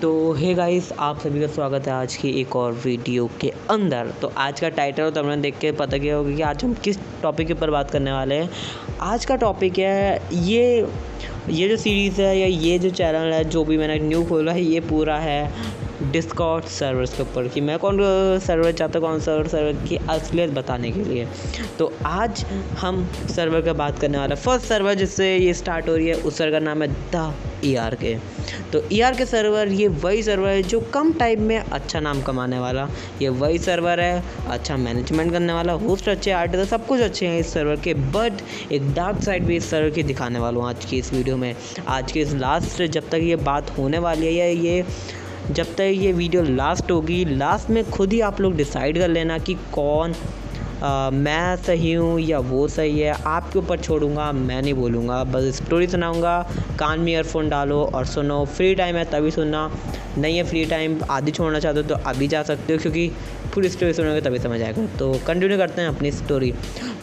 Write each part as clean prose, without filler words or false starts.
तो hey guys, आप सभी का स्वागत है आज की एक और वीडियो के अंदर। तो आज का टाइटल तो हमने देख के पता किया होगा कि आज हम किस टॉपिक के ऊपर बात करने वाले हैं। आज का टॉपिक है ये जो सीरीज़ है या ये जो चैनल है जो भी मैंने न्यू खोला है, ये पूरा है डिस्कॉर्ड सर्वर्स के ऊपर कि मैं कौन सर्वर चाहता हूँ, कौन सर्वर की असलियत बताने के लिए। तो आज हम सर्वर की बात करने वाला है। फर्स्ट सर्वर जिससे ये स्टार्ट हो रही है उस सर्वर का नाम है द ERK। तो ERK सर्वर ये वही सर्वर है जो कम टाइम में अच्छा नाम कमाने वाला, ये वही सर्वर है अच्छा मैनेजमेंट करने वाला, होस्ट अच्छे, आर्टिस्ट सब कुछ अच्छे हैं इस सर्वर के। बट एक डार्क साइड भी इस सर्वर की दिखाने वाला हूँ आज की इस वीडियो में। आज के इस लास्ट जब तक ये बात होने वाली है या ये जब तक ये वीडियो लास्ट होगी, लास्ट में खुद ही आप लोग डिसाइड कर लेना कि कौन मैं सही हूँ या वो सही है। आपके ऊपर छोड़ूंगा, मैं नहीं बोलूँगा, बस स्टोरी सुनाऊँगा। कान में ईयरफोन डालो और सुनो। फ्री टाइम है तभी सुनना, नहीं है फ्री टाइम आधी छोड़ना चाहते हो तो अभी जा सकते हो, क्योंकि पूरी स्टोरी सुनोगे तभी समझ आएगा। तो कंटिन्यू करते हैं अपनी स्टोरी।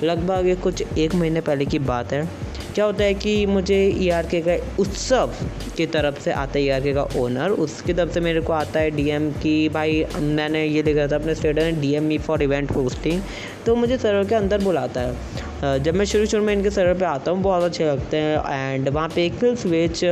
लगभग ये कुछ 1 महीने पहले की बात है। क्या होता है कि मुझे ERK का उत्सव की तरफ से आता है, ERK का ओनर उसकी तरफ से मेरे को आता है DM की भाई मैंने ये लिखा था अपने स्टेटस में DM me for event hosting. तो मुझे सर्वर के अंदर बुलाता है। जब मैं शुरू में इनके सर्वर पे आता हूँ बहुत अच्छे लगते हैं। एंड वहाँ पे एक किल स्विच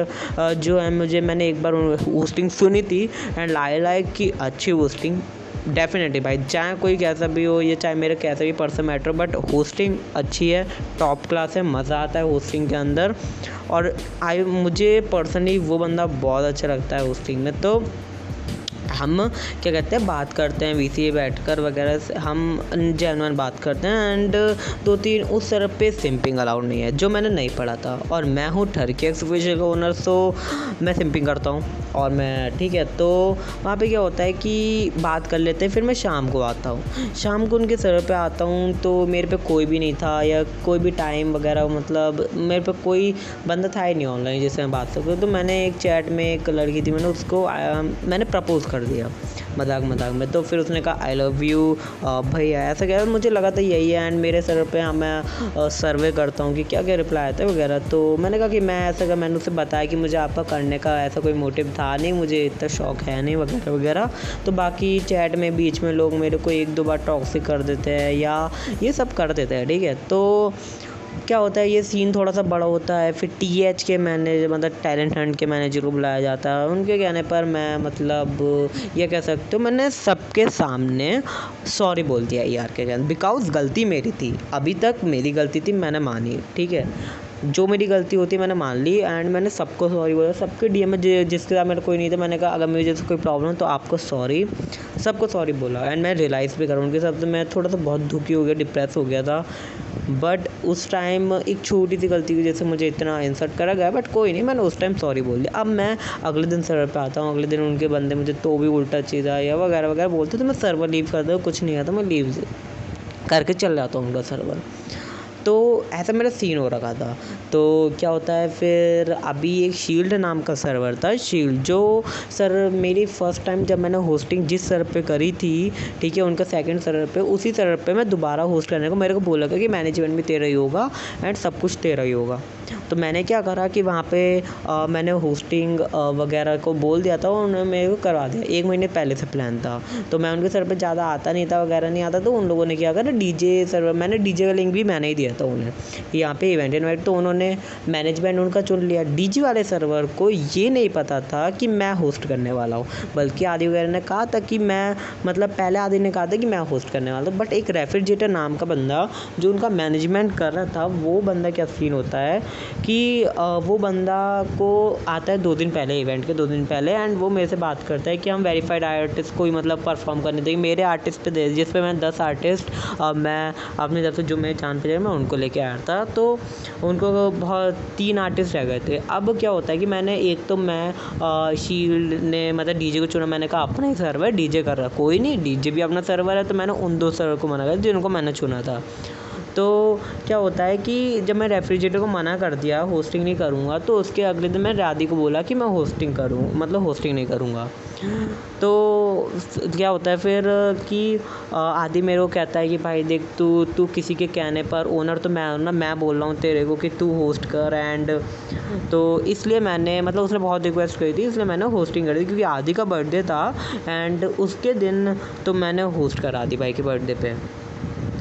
जो है मैंने एक बार होस्टिंग सुनी थी एंड लाइक की अच्छी होस्टिंग डेफिनेटली भाई, चाहे कोई कैसा भी हो या चाहे मेरे कैसा भी पर्सन मैटर, बट होस्टिंग अच्छी है, टॉप क्लास है, मज़ा आता है होस्टिंग के अंदर। और मुझे पर्सनली वो बंदा बहुत अच्छा लगता है होस्टिंग में। तो हम क्या कहते हैं बात करते हैं VC बैठकर वगैरह से, हम जेन्युइन बात करते हैं। एंड 2-3 उस तरफ पे सिंपिंग अलाउड नहीं है जो मैंने नहीं पढ़ा था। और मैं हूँ ठरकी एक्सक्लूसिव का ओनर, तो मैं सिंपिंग करता हूँ और मैं ठीक है। तो वहाँ पे क्या होता है कि बात कर लेते हैं, फिर मैं शाम को आता हूँ। शाम को उनके सर्वर पे आता हूँ तो मेरे पे कोई भी नहीं था या कोई भी टाइम वगैरह, मतलब मेरे पे कोई बंदा था ही नहीं ऑनलाइन जिससे मैं बात सकूँ। तो मैंने एक चैट में एक लड़की थी, मैंने उसको मैंने प्रपोज़ कर दिया मजाक में। तो फिर उसने कहा आई लव यू भैया, ऐसा क्या। मुझे लगा था यही है। एंड मेरे सर्वर पे मैं सर्वे करता हूँ कि क्या क्या रिप्लाई आता है वगैरह। तो मैंने कहा कि मैं ऐसा मैंने उसे बताया कि मुझे आपका करने का ऐसा कोई मोटिव था नहीं, मुझे इतना शौक है नहीं वगैरह वगैरह। तो बाकी चैट में बीच में लोग मेरे को 1-2 बार टॉक्सिक कर देते हैं या ये सब कर देते हैं, ठीक है। तो क्या होता है ये सीन थोड़ा सा बड़ा होता है। फिर TH के मैनेजर मतलब टैलेंट हंट के मैनेजर को बुलाया जाता है। उनके कहने पर मैं मतलब ये कह सकते हो मैंने सबके सामने सॉरी बोल दिया ERK के, बिकॉज़ गलती मेरी थी, अभी तक मेरी गलती थी, मैंने मानी, ठीक है। जो मेरी गलती होती मैंने मान ली एंड मैंने सबको सॉरी बोला। सबके DM में जिसके साथ मेरा कोई नहीं था, मैंने कहा अगर मुझे कोई प्रॉब्लम तो आपको सॉरी, सबको सॉरी बोला। एंड मैं रियलाइज़ भी करूँ उनके साथ मैं थोड़ा सा बहुत दुखी हो गया, डिप्रेस हो गया था। बट उस टाइम एक छोटी सी गलती की वजह से मुझे इतना इंसल्ट करा गया, बट कोई नहीं, मैंने उस टाइम सॉरी बोल दिया। अब मैं अगले दिन सर्वर पे आता हूँ, अगले दिन उनके बंदे मुझे तो भी उल्टा चीज़ा या वगैरह वगैरह बोलते, तो मैं सर्वर लीव कर दूँ, कुछ नहीं आता, मैं लीव करके चल जाता हूँ उनका सर्वर। तो ऐसा मेरा सीन हो रखा था। तो क्या होता है फिर अभी एक शील्ड नाम का सर्वर था, शील्ड जो सर मेरी फ़र्स्ट टाइम जब मैंने होस्टिंग जिस सर्वर पे करी थी, ठीक है, उनका सेकंड सर्वर पे, उसी सर्वर पे मैं दोबारा होस्ट करने को मेरे को बोला गया कि मैनेजमेंट भी तेरा ही होगा एंड सब कुछ तेरा ही होगा। तो मैंने क्या करा कि वहाँ पे मैंने होस्टिंग वगैरह को बोल दिया था, उन्होंने मेरे को करवा दिया। 1 महीने पहले से प्लान था। तो मैं उनके सर्वर पे ज़्यादा आता नहीं था वगैरह नहीं आता, तो उन लोगों ने क्या करा DJ सर्वर, मैंने DJ का लिंक भी मैंने ही दिया था उन्हें यहाँ पे इवेंट इनवाइट। तो उन्होंने मैनेजमेंट उनका चुन लिया। DJ वाले सर्वर को ये नहीं पता था कि मैं होस्ट करने वाला हूँ, बल्कि आदि वगैरह ने कहा था कि मैं मतलब पहले आदि ने कहा था कि मैं होस्ट करने वाला हूँ। बट एक रेफ्रिजरेटर नाम का बंदा जो उनका मैनेजमेंट कर रहा था, वो बंदा क्या सीन होता है कि वो बंदा को आता है 2 दिन पहले, इवेंट के 2 दिन पहले, एंड वो मेरे से बात करता है कि हम वेरीफाइड आर्टिस्ट कोई मतलब परफॉर्म करने देंगे। मेरे आर्टिस्ट पे दे, जिस पे मैं 10 आर्टिस्ट मैं अपनी तरफ से जो मेरे जान पे मैं उनको लेके आया था। तो उनको बहुत 3 आर्टिस्ट रह गए थे। अब क्या होता है कि मैंने एक तो मैं शील्ड ने मतलब DJ को चुना, मैंने कहा अपना ही सर्वर DJ कर रहा, कोई नहीं DJ भी अपना सर्वर है, तो मैंने उन 2 सर्वर को मना किया जिनको मैंने चुना था। तो क्या होता है कि जब मैं रेफ्रिजरेटर को मना कर दिया होस्टिंग नहीं करूँगा, तो उसके अगले दिन मैंने राधी को बोला कि मैं होस्टिंग नहीं करूँगा। तो क्या होता है फिर कि आदि मेरे को कहता है कि भाई देख, तू किसी के कहने पर, ओनर तो मैं हूँ ना, मैं बोल रहा हूँ तेरे को कि तू होस्ट कर। एंड तो इसलिए मैंने मतलब उसने बहुत रिक्वेस्ट करी थी, इसलिए मैंने होस्टिंग करी थी क्योंकि आदि का बर्थडे था। एंड उसके दिन तो मैंने होस्ट करा आदि भाई के बर्थडे पे।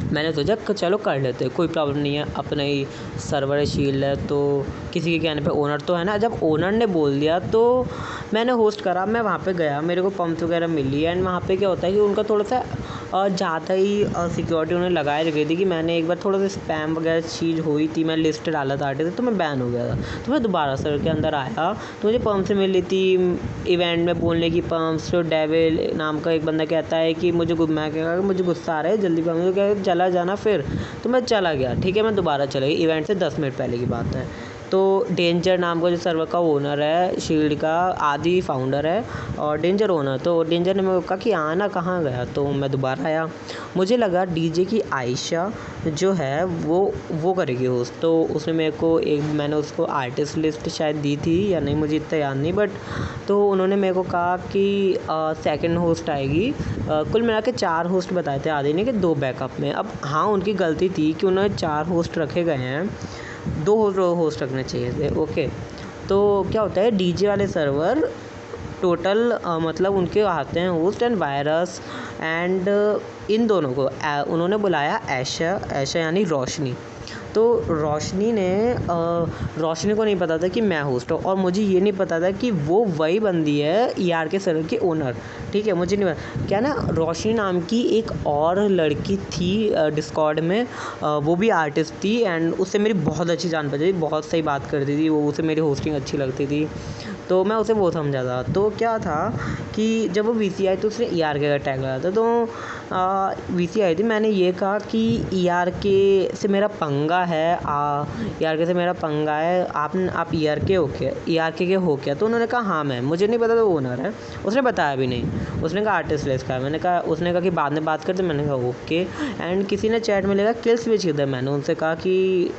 मैंने सोचा चलो कर लेते हैं, कोई प्रॉब्लम नहीं है, अपना ही सर्वर शील्ड है, तो किसी के कहने पे, ओनर तो है ना। जब ओनर ने बोल दिया तो मैंने होस्ट करा। मैं वहाँ पे गया, मेरे को पम्प्स वगैरह मिली। एंड वहाँ पे क्या होता है कि उनका थोड़ा सा ज़्यादा ही सिक्योरिटी उन्होंने लगाए रखी थी कि मैंने एक बार थोड़ा सा स्पैम वगैरह चीज़ हुई थी, मैं लिस्ट डाला था आर्टिस्ट, तो मैं बैन हो गया था। तो मैं दोबारा सर्वर के अंदर आया तो मुझे पम्प से मिली थी इवेंट में बोलने की पम्प्स। तो डेविल नाम का एक बंदा कहता है कि मुझे गुस्सा आ रहा है, जल्दी पम्प क्या चला जाना। फिर तो मैं चला गया, ठीक है, मैं दोबारा चला गया। इवेंट से 10 मिनट पहले की बात है। तो डेंजर नाम का जो सर्वर का ओनर है, शील्ड का, आदि फाउंडर है और डेंजर ओनर, तो डेंजर ने मेरे को कहा कि आना, कहाँ गया। तो मैं दोबारा आया, मुझे लगा डीजे की आयशा जो है वो करेगी होस्ट। तो उसने मेरे को मैंने उसको आर्टिस्ट लिस्ट शायद दी थी या नहीं, मुझे इतना याद नहीं, बट तो उन्होंने मेरे को कहा कि सेकंड होस्ट आएगी। कुल मिला के 4 होस्ट बताए थे आदि ने कि 2 बैकअप में। अब हाँ, उनकी गलती थी कि उन्होंने 4 होस्ट रखे गए हैं, 2 होस्ट रखने चाहिए थे। ओके, तो क्या होता है डीजे वाले सर्वर टोटल मतलब उनके आते हैं host and virus. And in दोनों को उन्होंने बुलाया ऐशा यानी रोशनी। तो रोशनी को नहीं पता था कि मैं होस्ट हूँ, और मुझे ये नहीं पता था कि वो वही बंदी है ER के सर्वर की ओनर। ठीक है, मुझे नहीं पता क्या ना, रोशनी नाम की एक और लड़की थी डिस्कॉर्ड में, वो भी आर्टिस्ट थी। एंड उससे मेरी बहुत अच्छी जान पहचान थी, बहुत सही बात करती थी वो, उसे मेरी होस्टिंग अच्छी लगती थी, तो मैं उसे वो समझा था। तो क्या था कि जब वो VC आई तो उसने ER का टैग लगाया था। तो VC आई थी, मैंने ये कहा कि ER से मेरा पंगा है, ER से मेरा पंगा है, आप ER के हो क्या। तो उन्होंने कहा हाँ मैं, मुझे नहीं पता था वो ओनर है, उसने बताया भी नहीं। उसने कहा आर्टिस्ट लिस्ट का, उसने कहा कि बाद में बात करते, मैंने कहा ओके। एंड किसी ने चैट में लिखा किल स्विच किधर, मैंने उनसे कहा कि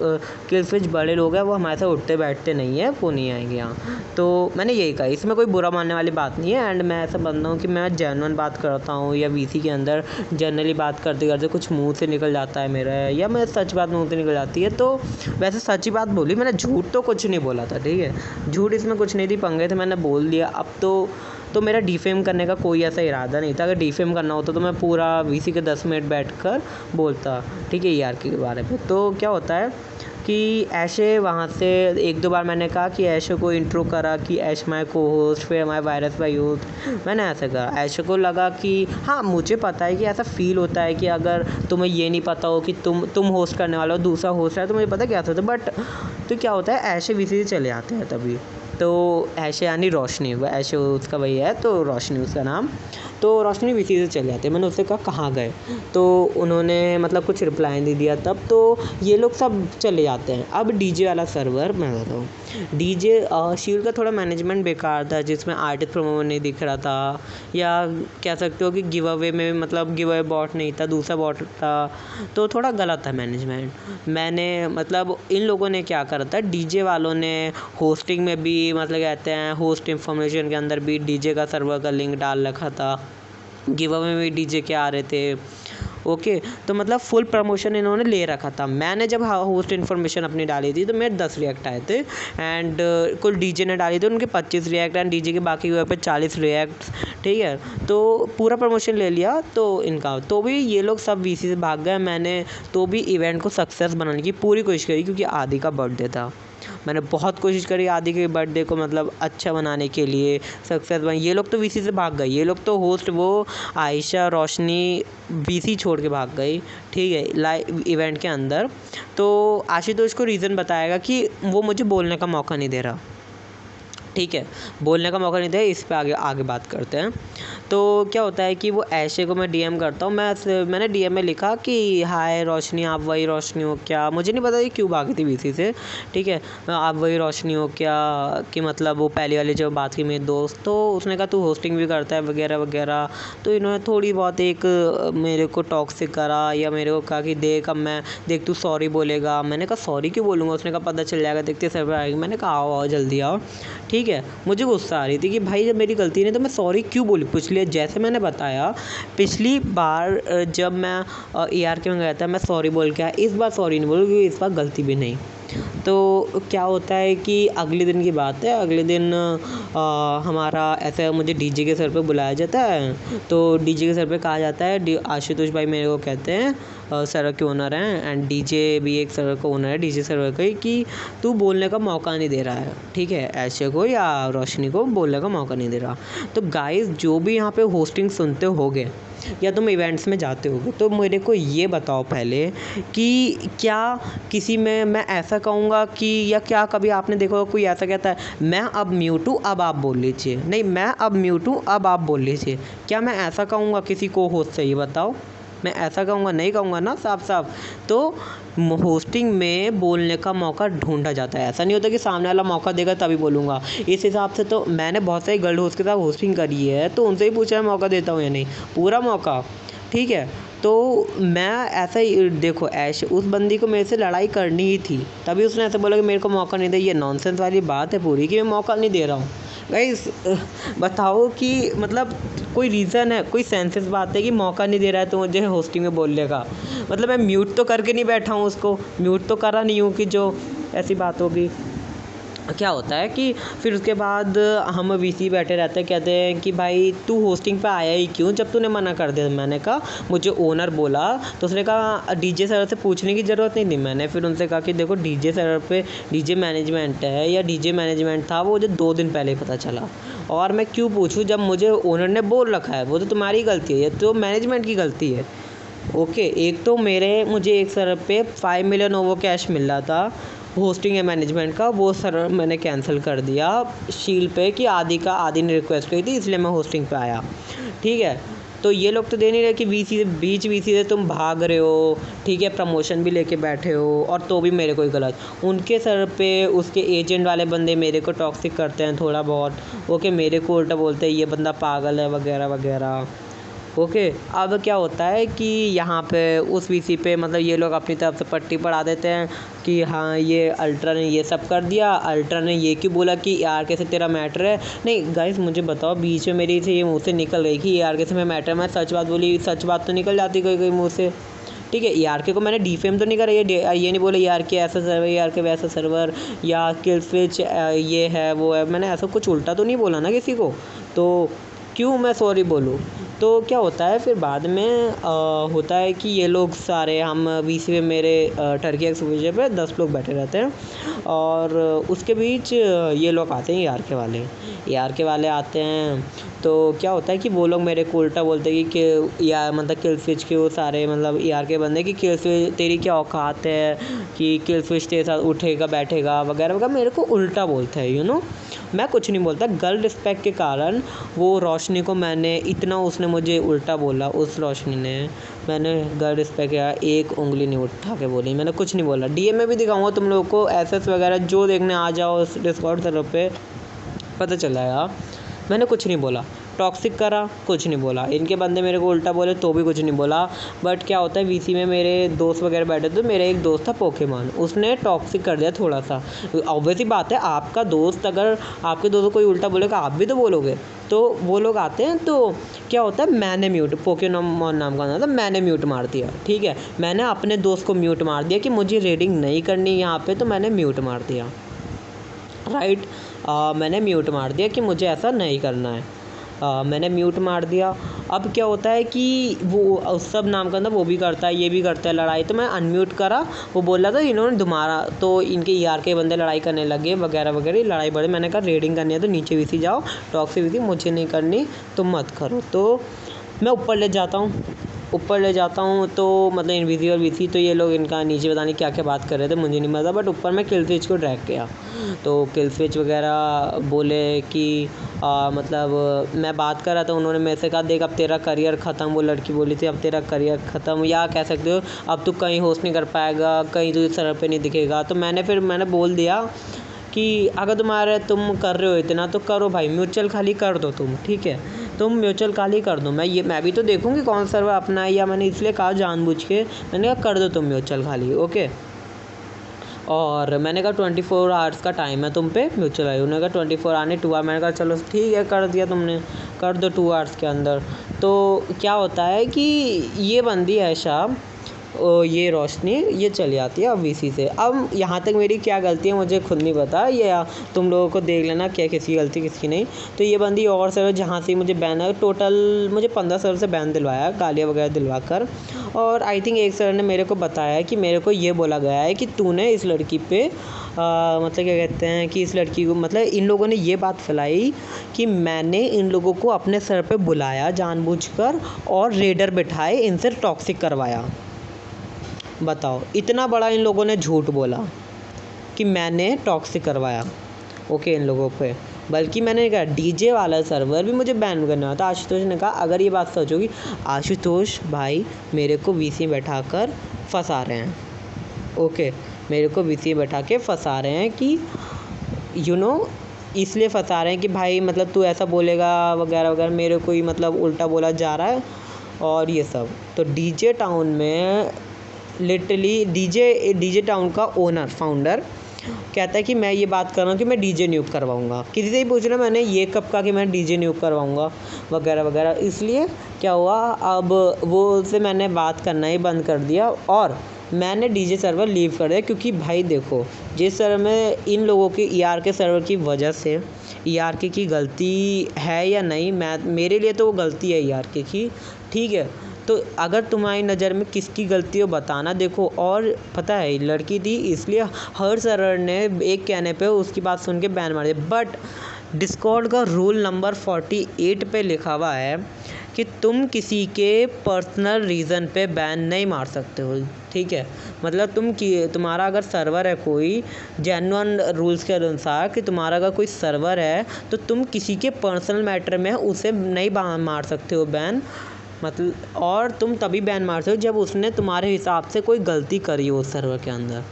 किल स्विच बड़े लोग हैं, वो हमारे साथ उठते बैठते नहीं है, वो नहीं आएंगे यहाँ। तो मैंने यही कहा, इसमें कोई बुरा मानने वाली बात नहीं है। एंड मैं ऐसा बंदा हूँ कि मैं जेन्युइन बात करता हूँ, या VC के अंदर जनरली बात करते करते कुछ मुंह से निकल जाता है मेरा, या मैं सच बात मुंह से निकल जाती है, तो वैसे सच्ची बात बोली मैंने, झूठ तो कुछ नहीं बोला था। ठीक है, झूठ इसमें कुछ नहीं थी, पंगे थे, मैंने बोल दिया। अब तो मेरा डिफेम करने का कोई ऐसा इरादा नहीं था। अगर डिफेम करना होता तो मैं पूरा VC के 10 मिनट बैठकर बोलता, ठीक है, ER के बारे में। तो क्या होता है कि ऐशे वहाँ से 1-2 बार मैंने कहा कि ऐशे को इंट्रो करा कि ऐश माय को होस्ट, फिर हमारे वायरस भाई होस्ट, मैंने ऐसा कहा। ऐशे को लगा कि हाँ, मुझे पता है कि ऐसा फील होता है कि अगर तुम्हें ये नहीं पता हो कि तुम होस्ट करने वाला हो, दूसरा होस्ट है, तो मुझे पता क्या होता है। बट तो क्या होता है, ऐशे VC से चले आते हैं तभी। तो ऐशे यानी रोशनी, वह ऐशे उसका वही है, तो रोशनी उसका नाम। तो रोशनी VC से चले आते हैं। मैंने उससे कहा कहाँ गए, तो उन्होंने मतलब कुछ रिप्लाई नहीं दिया। तब तो ये लोग सब चले जाते हैं। अब डीजे वाला सर्वर मैं बताता हूँ। डीजे शील्ड का थोड़ा मैनेजमेंट बेकार था, जिसमें आर्टिस्ट प्रोमो नहीं दिख रहा था, या कह सकते हो कि गिव अवे में मतलब गिव अवे बॉट नहीं था, दूसरा बॉट था, तो थोड़ा गलत था मैनेजमेंट। मैंने मतलब इन लोगों ने क्या करा था, डीजे वालों ने होस्टिंग में भी मतलब कहते हैं होस्ट इन्फॉर्मेशन के अंदर भी डीजे का सर्वर का लिंक डाल रखा था, गिव अवे में भी डीजे के आ रहे थे। ओके, तो मतलब फुल प्रमोशन इन्होंने ले रखा था। मैंने जब होस्ट इन्फॉर्मेशन अपनी डाली थी तो मेरे 10 रिएक्ट आए थे। एंड कुल डीजे ने डाली थी उनके 25 रिएक्ट, एंड डीजे के बाकी पे 40 रिएक्ट। ठीक है, तो पूरा प्रमोशन ले लिया तो इनका, तो भी ये लोग सब VC से भाग गए। मैंने तो भी इवेंट को सक्सेस बनाने की पूरी कोशिश करी, क्योंकि आदि का बर्थडे था। मैंने बहुत कोशिश करी आदि के बर्थडे को मतलब अच्छा बनाने के लिए, सक्सेस बन। ये लोग तो VC से भाग गए, ये लोग तो होस्ट वो आयशा रोशनी VC छोड़ के भाग गई। ठीक है, लाइव इवेंट के अंदर। तो आशुतोष को रीज़न बताएगा कि वो मुझे बोलने का मौका नहीं दे रहा। ठीक है, बोलने का मौका नहीं दिया। इस पे आगे आगे बात करते हैं। तो क्या होता है कि वो ऐशे को मैं डीएम करता हूँ। मैंने डीएम में लिखा कि हाय रोशनी, आप वही रोशनी हो क्या? मुझे नहीं पता ये क्यों भागी थी वीसी से, ठीक है। आप वही रोशनी हो क्या, कि मतलब वो पहली वाली जो बात की मेरे दोस्त, तो उसने कहा तू होस्टिंग भी करता है वगैरह वगैरह। तो इन्होंने थोड़ी बहुत एक मेरे को टॉक्सिक करा, या मेरे को कहा कि देख तू सॉरी बोलेगा। मैंने कहा सॉरी क्यों बोलूँगा? उसने कहा पता चल जाएगा, देखते सर्वर आएगी। मैंने कहा आओ आओ जल्दी आओ, ठीक है। मुझे गुस्सा आ रही थी कि भाई जब मेरी गलती नहीं तो मैं सॉरी क्यों बोली? पिछले जैसे मैंने बताया, पिछली बार जब मैं ARK में गया था मैं सॉरी बोल के आया। इस बार सॉरी नहीं बोलूँ क्योंकि इस बार गलती भी नहीं। तो क्या होता है कि अगले दिन की बात है, अगले दिन हमारा ऐसे मुझे डीजे के सर पे बुलाया जाता है। तो डीजे के सर पे कहा जाता है, आशुतोष भाई मेरे को कहते हैं, सर्वर के ओनर हैं, एंड डीजे भी एक सर्वर का ओनर है, डीजे सर्वर का, कि तू बोलने का मौका नहीं दे रहा है, ठीक है, ऐशे को या रोशनी को बोलने का मौका नहीं दे रहा। तो गाइस जो भी यहाँ पे होस्टिंग सुनते होगे या तुम इवेंट्स में जाते होगे, तो मेरे को ये बताओ पहले कि क्या किसी में मैं ऐसा कहूँगा कि, या क्या कभी आपने देखा होगा कोई ऐसा कहता है मैं अब म्यूट हूँ अब आप बोल लीजिए, नहीं मैं अब म्यूट हूँ अब आप बोल लीजिए? क्या मैं ऐसा कहूँगा किसी को होस्ट से? ये बताओ, मैं ऐसा कहूँगा? नहीं कहूँगा ना, साफ साफ। तो होस्टिंग में बोलने का मौका ढूंढा जाता है, ऐसा नहीं होता कि सामने वाला मौका देगा तभी बोलूँगा। इस हिसाब से तो मैंने बहुत सारी गर्ल होस्ट के साथ होस्टिंग करी है, तो उनसे ही पूछा है मौका देता हूँ या नहीं, पूरा मौका, ठीक है। तो मैं ऐसा ही, देखो ऐश उस बंदी को मेरे से लड़ाई करनी ही थी, तभी उसने ऐसे बोला कि मेरे को मौका नहीं दे। ये नॉनसेंस वाली बात है पूरी कि मैं मौका नहीं दे रहा हूँ। गाइस बताओ कि मतलब कोई रीज़न है, कोई सेंसेस बात है कि मौका नहीं दे रहा है तो मुझे होस्टिंग में बोलने का? मतलब मैं म्यूट तो करके नहीं बैठा हूँ, उसको म्यूट तो करा नहीं हूँ कि जो ऐसी बात होगी। क्या होता है कि फिर उसके बाद हम वीसी बैठे रहते हैं, कहते हैं कि भाई तू होस्टिंग पे आया ही क्यों जब तूने मना कर दिया? मैंने कहा मुझे ओनर बोला, तो उसने कहा डीजे सर्वर से पूछने की ज़रूरत नहीं थी। मैंने फिर उनसे कहा कि देखो डीजे सर्वर पे डीजे मैनेजमेंट है, या डीजे मैनेजमेंट था, वो मुझे 2 दिन पहले पता चला, और मैं क्यों पूछूँ जब मुझे ओनर ने बोल रखा है? वो तो तुम्हारी गलती है, ये तो मैनेजमेंट की गलती है। ओके, एक तो मुझे एक सर्वर पे 5 मिलियन ओवो कैश मिल रहा था होस्टिंग या मैनेजमेंट का, वो सर्वर मैंने कैंसिल कर दिया शील पे कि आदि ने रिक्वेस्ट की थी, इसलिए मैं होस्टिंग पे आया, ठीक है। तो ये लोग तो दे नहीं रहे कि वीसी से तुम भाग रहे हो, ठीक है, प्रमोशन भी लेके बैठे हो, और तो भी मेरे कोई गलत। उनके सर पे उसके एजेंट वाले बंदे मेरे को टॉक्सिक करते हैं थोड़ा बहुत, ओके, मेरे को उल्टा बोलते हैं ये बंदा पागल है वगैरह वगैरह। ओके, अब क्या होता है कि यहाँ पे उस वीसी पे मतलब ये लोग अपनी तरफ से पट्टी पढ़ा देते हैं कि हाँ ये अल्ट्रा ने ये सब कर दिया, अल्ट्रा ने ये क्यों बोला कि ARK से तेरा मैटर है। नहीं गाइस मुझे बताओ, बीच में मेरी से ये मुँह से निकल गई कि ARK से मैं मैटर, मैं सच बात बोली, सच बात तो निकल जाती कोई कोई मुँह से, ठीक है। ARK को मैंने डिफेम तो नहीं करा, ये नहीं बोला ARK ऐसा सर्वर, ARK वैसा सर्वर, या किल स्विच ये है वो है, मैंने ऐसा कुछ उल्टा तो नहीं बोला ना किसी को, तो क्यों मैं सॉरी बोलूँ? तो क्या होता है फिर बाद में होता है कि ये लोग सारे हम वीसी में मेरे टर्की एक्सपोजर पे 10 लोग बैठे रहते हैं, और उसके बीच ये लोग आते हैं ARK वाले आते हैं। तो क्या होता है कि वो लोग मेरे को उल्टा बोलते हैं कि या मतलब किल स्विच के वो सारे मतलब ARK बंदे कि किल स्विच तेरी क्या औकात है कि किल स्विच तेरे साथ उठेगा बैठेगा वगैरह वगैरह, मेरे को उल्टा बोलता है मैं कुछ नहीं बोलता। गर्ल रिस्पेक्ट के कारण वो रोशनी को मैंने इतना, उसने मुझे उल्टा बोला, उस रोशनी ने, मैंने गर्ल रिस्पेक्ट किया, एक उंगली नहीं उठा के बोली, मैंने कुछ नहीं बोला। डीएम में भी दिखाऊंगा तुम लोगों को, SS वगैरह जो देखने आ जाओ उस डिस्कॉर्ड सर्वर पे पता चला यार, मैंने कुछ नहीं बोला। टॉक्सिक करा, कुछ नहीं बोला। इनके बंदे मेरे को उल्टा बोले तो भी कुछ नहीं बोला। बट क्या होता है वीसी में मेरे दोस्त वगैरह बैठे थे, मेरा एक दोस्त था पोकेमॉन, उसने टॉक्सिक कर दिया थोड़ा सा। ऑब्वियसली बात है, आपका दोस्त अगर आपके दोस्त को कोई उल्टा बोलेगा आप भी तो बोलोगे। तो वो लोग आते हैं, तो क्या होता है मैंने म्यूट, पोकेमॉन नाम का नाम था, मैंने म्यूट मार दिया, ठीक है। मैंने अपने दोस्त को म्यूट मार दिया कि मुझे रेडिंग नहीं करनी यहाँ पे, तो मैंने म्यूट मार दिया, राइट। मैंने म्यूट मार दिया कि मुझे ऐसा नहीं करना है। मैंने म्यूट मार दिया। अब क्या होता है कि वो सब नाम का ना वो भी करता है, ये भी करता है लड़ाई, तो मैं अनम्यूट करा। वो बोल रहा था इन्होंने तुम्हारा, तो इनके ER के बंदे लड़ाई करने लगे वगैरह वगैरह, लड़ाई बढ़ी। मैंने कहा रेडिंग करनी है तो नीचे वीसी जाओ, टॉक्सिक वीसी मुझे नहीं करनी तो मत करो। तो मैं ऊपर ले जाता हूँ, ऊपर ले जाता हूँ तो मतलब इनविजिबल वीसी, तो ये लोग इनका नीचे पता नहीं क्या क्या बात कर रहे थे, मुझे नहीं पता, बट ऊपर मैं किल स्विच को ड्रैग किया। तो किल स्विच वगैरह बोले कि मतलब मैं बात कर रहा था, उन्होंने मेरे से कहा देख अब तेरा करियर ख़त्म, वो लड़की बोली थी अब तेरा करियर ख़त्म, या कह सकते हो अब तू कहीं होस्ट नहीं कर पाएगा, कहीं तुझे सर पे नहीं दिखेगा। तो मैंने बोल दिया कि अगर तुम कर रहे हो इतना तो करो भाई, म्यूचुअल खाली कर दो तुम, ठीक है, तुम म्यूचुअल खाली कर दो, मैं भी तो देखूँगी कौन सर्वर अपना है, या मैंने इसलिए कहा जानबूझ के, मैंने कहा कर दो तुम म्यूचुअल खाली, ओके। और मैंने कहा 24 आवर्स का टाइम है तुम पे म्यूचुअल आई, उन्होंने कहा 24 आने 2 आवर, मैंने कहा चलो ठीक है कर दिया तुमने, कर दो 2 आवर्स के अंदर। तो क्या होता है कि ये बंदी ऐशा ये रोशनी ये चली आती है अब वीसी से। अब यहाँ तक मेरी क्या गलती है मुझे खुद नहीं पता, ये तुम लोगों को देख लेना क्या किसकी गलती किसकी नहीं। तो ये बंदी और सर्वर जहाँ से मुझे बैन है, टोटल मुझे 15 सर्वर से बैन दिलवाया, गालियाँ वगैरह दिलवा कर। और आई थिंक एक सर ने मेरे को बताया कि मेरे को ये बोला गया है कि तूने इस लड़की पे मतलब क्या कहते हैं कि इस लड़की को मतलब इन लोगों ने ये बात फैलाई कि मैंने इन लोगों को अपने सर पे बुलाया जानबूझकर और रेडर बिठाए, इनसे टॉक्सिक करवाया। बताओ इतना बड़ा इन लोगों ने झूठ बोला कि मैंने टॉक्सिक करवाया, ओके, इन लोगों पे। बल्कि मैंने कहा डीजे वाला सर्वर भी मुझे बैन करना था। आशुतोष ने कहा अगर ये बात सच होगी, आशुतोष भाई मेरे को वीसी बैठा कर फंसा रहे हैं, ओके, मेरे को वीसी बैठा के फंसा रहे हैं कि इसलिए फंसा रहे हैं कि भाई मतलब तू ऐसा बोलेगा वगैरह वगैरह, मेरे को ही मतलब उल्टा बोला जा रहा है और ये सब। तो डीजे टाउन में लिटरली डीजे टाउन का ओनर फाउंडर कहता है कि मैं ये बात कर रहा हूँ कि मैं डीजे न्यूक करवाऊँगा। किसी से ही पूछ रहा मैंने ये कब कहा कि मैं डीजे न्यूक करवाऊँगा वगैरह वगैरह। इसलिए क्या हुआ, अब वो से मैंने बात करना ही बंद कर दिया और मैंने डीजे सर्वर लीव कर दिया। क्योंकि भाई देखो जिस सर्वर में इन लोगों की ERK सर्वर की वजह से, ERK की गलती है या नहीं, मेरे लिए तो वो गलती है ERK की, ठीक है। तो अगर तुम्हारी नज़र में किसकी गलती हो बताना। देखो और पता है लड़की थी इसलिए हर सर्वर ने एक कहने पे उसकी बात सुन के बैन मार दिया। बट डिस्कॉर्ड का रूल नंबर 48 पे लिखा हुआ है कि तुम किसी के पर्सनल रीज़न पे बैन नहीं मार सकते हो, ठीक है। मतलब तुम्हारा अगर सर्वर है कोई जेन्युइन रूल्स के अनुसार कि तुम्हारा अगर कोई सर्वर है तो तुम किसी के पर्सनल मैटर में उसे नहीं मार सकते हो बैन, मतलब और तुम तभी बैन मार सकते हो जब उसने तुम्हारे हिसाब से कोई गलती करी हो उस सर्वर के अंदर।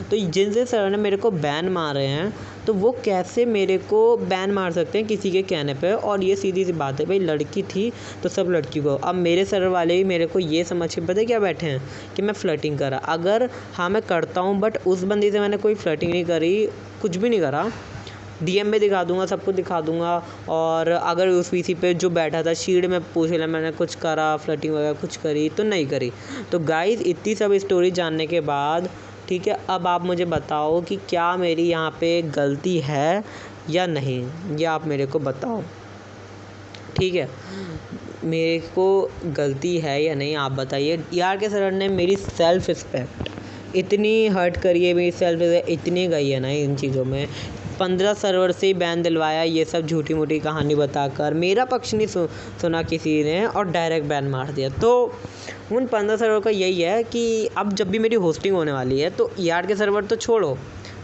तो जिनसे सर्वर ने मेरे को बैन मारे हैं तो वो कैसे मेरे को बैन मार सकते हैं किसी के कहने पे। और ये सीधी सी बात है भाई, लड़की थी तो सब लड़की को। अब मेरे सर्वर वाले ही मेरे को ये समझ के पता क्या बैठे हैं कि मैं फ्लर्टिंग करा। अगर हाँ मैं करता हूँ बट उस बंदी से मैंने कोई फ्लर्टिंग नहीं करी, कुछ भी नहीं करा, DM में दिखा दूंगा, सबको दिखा दूंगा। और अगर उस पीसी पे जो बैठा था शील्ड में पूछ लिया मैंने कुछ करा फ्लर्टिंग वगैरह कुछ करी तो नहीं करी। तो गाइस इतनी सब स्टोरी जानने के बाद ठीक है, अब आप मुझे बताओ कि क्या मेरी यहाँ पे गलती है या नहीं, ये आप मेरे को बताओ, ठीक है। मेरे को गलती है या नहीं आप बताइए। ERK सर ने मेरी सेल्फ रिस्पेक्ट इतनी हर्ट करी है, मेरी सेल्फ रिस्पेक्ट इतनी गई है ना इन चीज़ों में। 15 सर्वर से ही बैन दिलवाया, ये सब झूठी मूठी कहानी बताकर मेरा पक्ष नहीं सुना किसी ने और डायरेक्ट बैन मार दिया। तो उन 15 सर्वर का यही है कि अब जब भी मेरी होस्टिंग होने वाली है तो ERK सर्वर तो छोड़ो,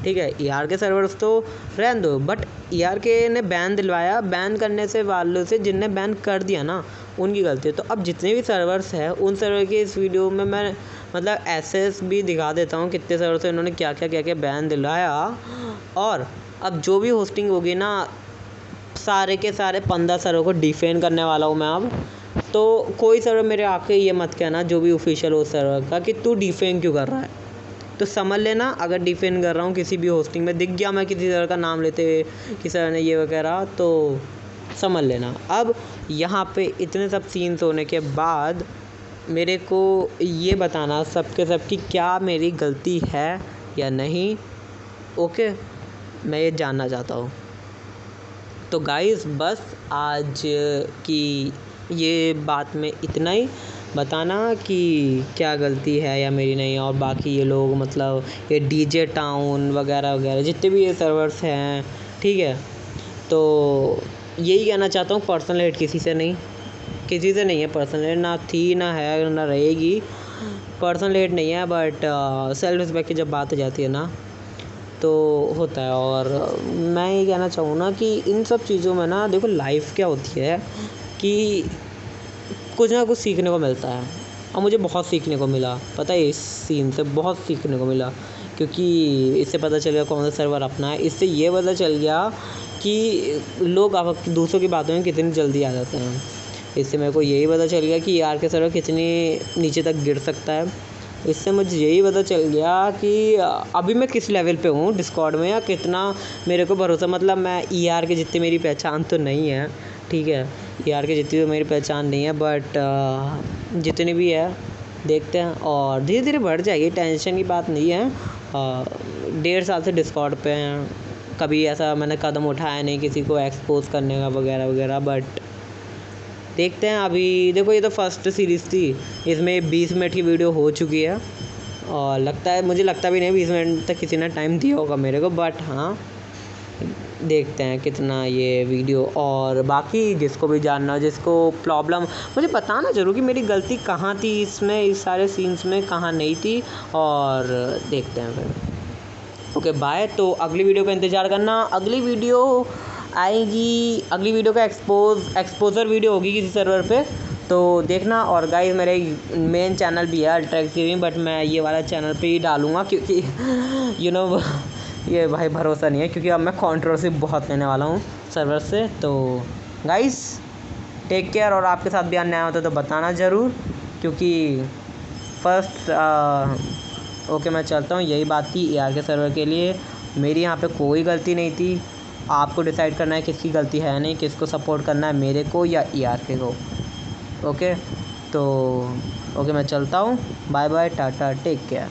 ठीक है, ERK सर्वर्स तो रहने दो, बट ERK ने बैन दिलवाया, बैन करने से वालों से जिनने बैन कर दिया ना उनकी गलती है। तो अब जितने भी सर्वर्स हैं उन सर्वर के इस वीडियो में मैं मतलब एसेस भी दिखा देता हूँ कितने सर्वर से इन्होंने क्या क्या बैन दिलवाया। और अब जो भी होस्टिंग होगी ना सारे के सारे 15 सर्वर को डिफेंड करने वाला हूँ मैं अब। तो कोई सर्वर मेरे आके ये मत कहना जो भी ऑफिशियल हो सर्वर का कि तू डिफेंड क्यों कर रहा है। तो समझ लेना अगर डिफेंड कर रहा हूँ किसी भी होस्टिंग में दिख गया मैं किसी सर्वर का नाम लेते हुए कि सर ने ये वगैरह, तो समझ लेना। अब यहाँ पे इतने सब सीन्स होने के बाद मेरे को ये बताना सबके सब कि क्या मेरी गलती है या नहीं, ओके, मैं ये जानना चाहता हूँ। तो गाइस बस आज की ये बात में इतना ही, बताना कि क्या गलती है या मेरी नहीं। और बाकी ये लोग मतलब ये डीजे टाउन वगैरह वगैरह जितने भी ये सर्वर्स हैं, ठीक है, तो यही कहना चाहता हूँ, पर्सनल हेट किसी से नहीं, किसी से नहीं है पर्सनल हेट, ना थी ना है ना रहेगी। पर्सनल हेट नहीं है, बट सेल्फ रिस्पेक्ट की जब बात आ जाती है ना तो होता है। और मैं ये कहना चाहूँ ना कि इन सब चीज़ों में ना देखो लाइफ क्या होती है कि कुछ ना कुछ सीखने को मिलता है। और मुझे बहुत सीखने को मिला, पता है, इस सीन से बहुत सीखने को मिला, क्योंकि इससे पता चल गया कौन सा सर्वर अपना है। इससे ये पता चल गया कि लोग दूसरों की बातों में कितनी जल्दी आ जाते हैं। इससे मेरे को यही पता चल गया कि ER के सर्वर कितनी नीचे तक गिर सकता है। इससे मुझे यही पता चल गया कि अभी मैं किस लेवल पे हूँ डिस्कॉर्ड में, या कितना मेरे को भरोसा, मतलब मैं ER के जितनी मेरी पहचान तो नहीं है, ठीक है, ER के जितनी तो मेरी पहचान नहीं है, बट जितनी भी है देखते हैं और धीरे धीरे बढ़ जाएगी, टेंशन की बात नहीं है। 1.5 साल से डिस्कॉर्ड पे हैं, कभी ऐसा मैंने कदम उठाया नहीं किसी को एक्सपोज करने का वगैरह वगैरह, बट देखते हैं। अभी देखो ये तो फर्स्ट सीरीज़ थी, इसमें 20 मिनट की वीडियो हो चुकी है और मुझे लगता भी नहीं 20 मिनट तक किसी ने टाइम दिया होगा मेरे को, बट हाँ देखते हैं कितना ये वीडियो। और बाकी जिसको भी जानना हो, जिसको प्रॉब्लम, मुझे बताना ज़रूर कि मेरी गलती कहाँ थी इसमें, इस सारे सीन्स में कहाँ नहीं थी, और देखते हैं फिर। Okay bye. तो अगली वीडियो का इंतज़ार करना, अगली वीडियो आएगी, अगली वीडियो का एक्सपोजर वीडियो होगी किसी सर्वर पे, तो देखना। और गाइस मेरे मेन चैनल भी है अल्ट्रैक्स गेमिंग, बट मैं ये वाला चैनल पे ही डालूँगा क्योंकि ये भाई भरोसा नहीं है, क्योंकि अब मैं कंट्रोवर्सी बहुत लेने वाला हूँ सर्वर से। तो गाइस टेक केयर, और आपके साथ भी अन्याय होता तो बताना ज़रूर, क्योंकि फर्स्ट ओके मैं चलता हूँ। यही बात थी ER के सर्वर के लिए, मेरी यहाँ पे कोई गलती नहीं थी। आपको डिसाइड करना है किसकी गलती है नहीं, किसको सपोर्ट करना है, मेरे को या ER के को। ओके तो ओके मैं चलता हूँ, bye bye, tata, take care.